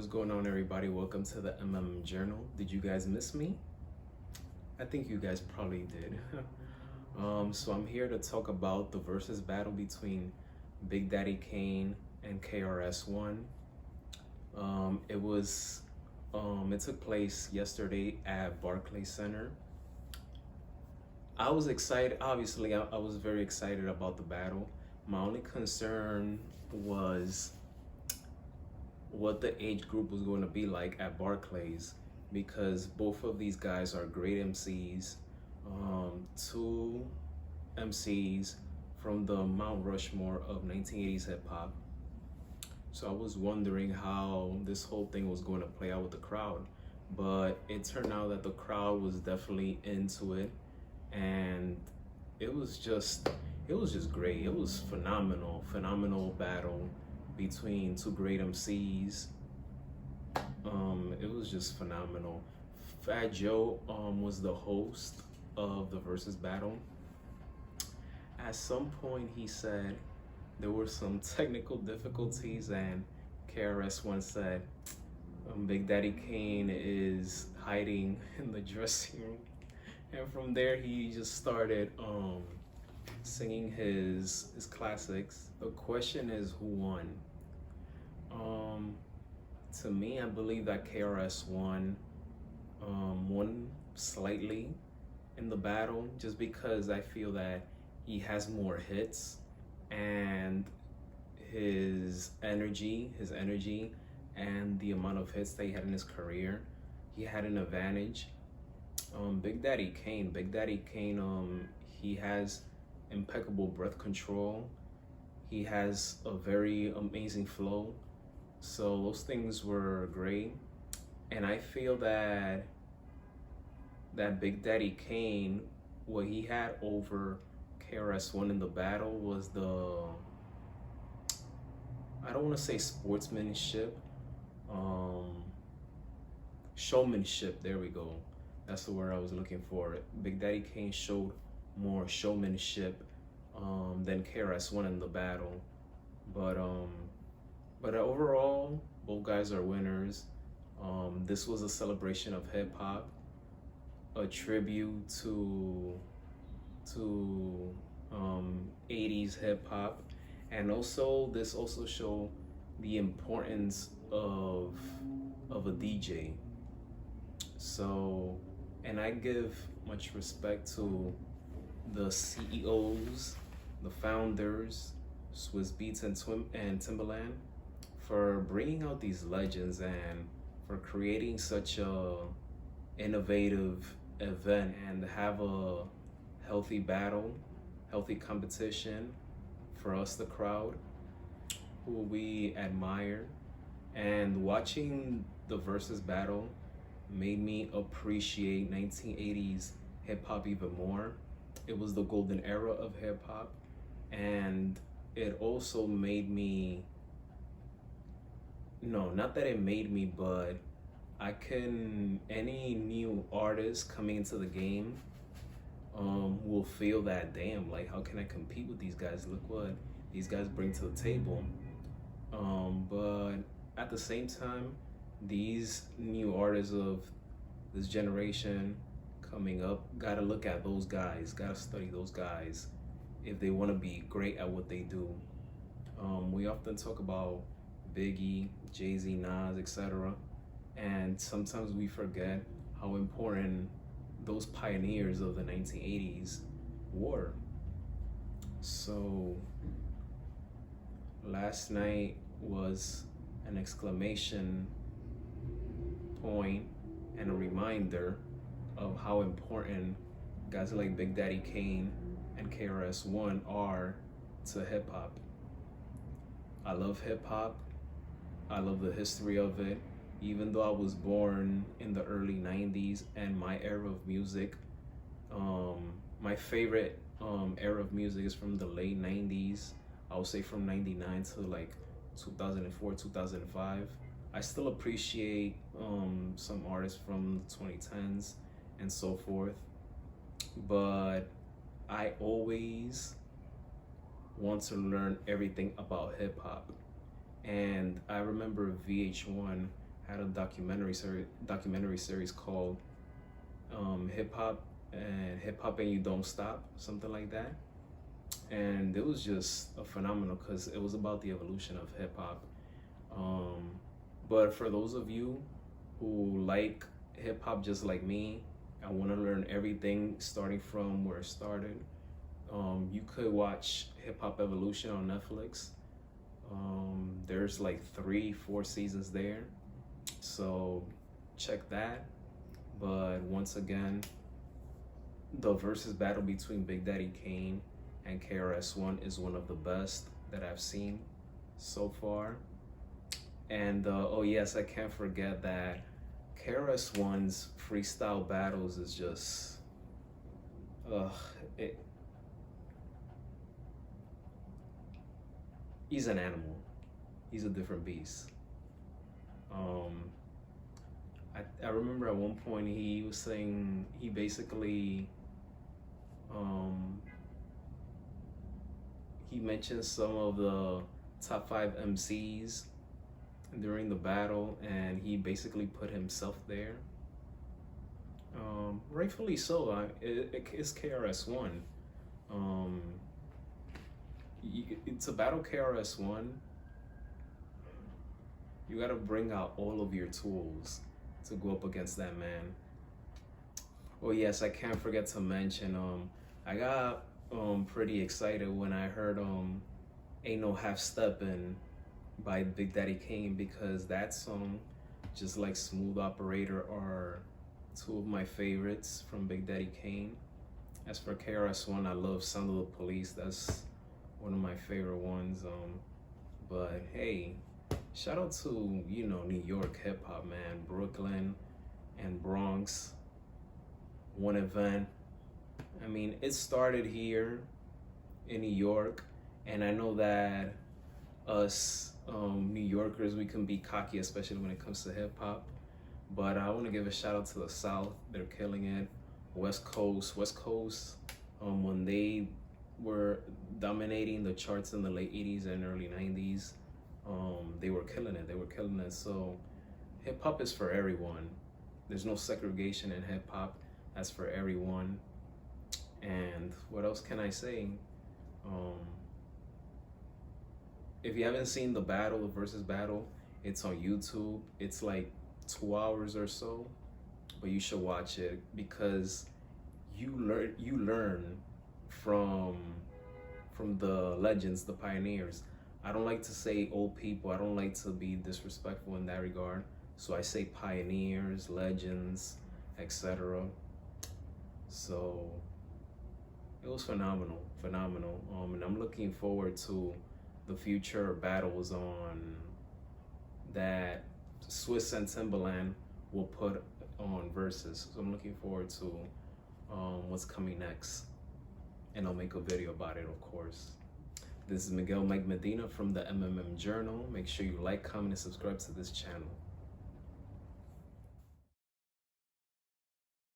what's going on, everybody? Welcome to the Journal. Did you guys miss me? I think you guys probably did. So I'm here to talk about the versus battle between Big Daddy Kane and KRS-One. It took place yesterday at Barclays Center. I was excited. Obviously, I was very excited about the battle. My only concern was what the age group was going to be like at Barclays, because both of these guys are great MCs, two MCs from the Mount Rushmore of 1980s hip hop. So I was wondering how this whole thing was going to play out with the crowd, but it turned out that the crowd was definitely into it, and it was just great. It was phenomenal battle between two great MCs. It was just phenomenal. Fat Joe was the host of the versus battle. At some point he said there were some technical difficulties, and KRS-One said Big Daddy Kane is hiding in the dressing room. And from there he just started singing his classics. The question is, who won? To me, I believe that KRS-One won slightly in the battle, just because I feel that he has more hits, and his energy and the amount of hits that he had in his career, he had an advantage. Big Daddy Kane, he has impeccable breath control. He has a very amazing flow. So those things were great. And I feel that Big Daddy Kane, what he had over KRS-One in the battle was I don't want to say sportsmanship, showmanship. There we go. That's the word I was looking for. Big Daddy Kane showed more showmanship than KRS-One in the battle. But overall, both guys are winners. This was a celebration of hip hop, a tribute to 80s hip hop, and also this also showed the importance of a DJ. So, and I give much respect to the CEOs, the founders, Swiss Beats and Timbaland, for bringing out these legends and for creating such a innovative event and have a healthy battle, healthy competition for us, the crowd, who we admire. And watching the versus battle made me appreciate 1980s hip hop even more. It was the golden era of hip hop, and it also made me, no, not that it made me, but any new artist coming into the game will feel that, damn, like, how can I compete with these guys? Look what these guys bring to the table. But at the same time, these new artists of this generation coming up gotta look at those guys, gotta study those guys if they want to be great at what they do. We often talk about Biggie, Jay-Z, Nas, etc. And sometimes we forget how important those pioneers of the 1980s were. So last night was an exclamation point and a reminder of how important guys like Big Daddy Kane and KRS-One are to hip hop. I love hip hop. I love the history of it. Even though I was born in the early 90s and my era of music, my favorite era of music is from the late 90s. I would say from 99 to like 2004, 2005. I still appreciate some artists from the 2010s and so forth. But I always want to learn everything about hip hop. And I remember VH1 had a documentary series called Hip Hop and You Don't Stop, something like that. And it was just a phenomenal because it was about the evolution of hip hop. But for those of you who like hip hop just like me, I want to learn everything starting from where it started. You could watch Hip Hop Evolution on Netflix. There's like 3-4 seasons there, so check that. But once again, the versus battle between Big Daddy Kane and KRS-One is one of the best that I've seen so far. And oh yes, I can't forget that KRS-One's freestyle battles is just, he's an animal. He's a different beast. I remember at one point he was saying, he basically, he mentioned some of the top 5 MCs during the battle, and he basically put himself there. Rightfully so. It's KRS-One. To battle KRS-One, you gotta bring out all of your tools to go up against that man. Oh yes, I can't forget to mention, I got pretty excited when I heard Ain't No Half Steppin' by Big Daddy Kane, because that song, just like Smooth Operator, are two of my favorites from Big Daddy Kane. As for KRS-One, I love Sound of the Police. That's one of my favorite ones. But hey, shout out to, New York hip hop, man. Brooklyn and Bronx, one event. I mean, it started here in New York, and I know that us New Yorkers, we can be cocky, especially when it comes to hip hop. But I want to give a shout out to the South. They're killing it. West Coast, when they were dominating the charts in the late 80s and early 90s, they were killing it. So hip hop is for everyone. There's no segregation in hip hop. That's for everyone. And what else can I say? If you haven't seen the versus battle, it's on YouTube. It's like 2 hours or so, but you should watch it because you learn from the legends, the pioneers. I don't like to say old people. I don't like to be disrespectful in that regard. So I say pioneers, legends, etc. So it was phenomenal. And I'm looking forward to the future battles on that Swiss and Timbaland will put on Versus. So I'm looking forward to what's coming next. And I'll make a video about it, of course. This is Miguel Mike Medina from the MMM Journal. Make sure you like, comment, and subscribe to this channel.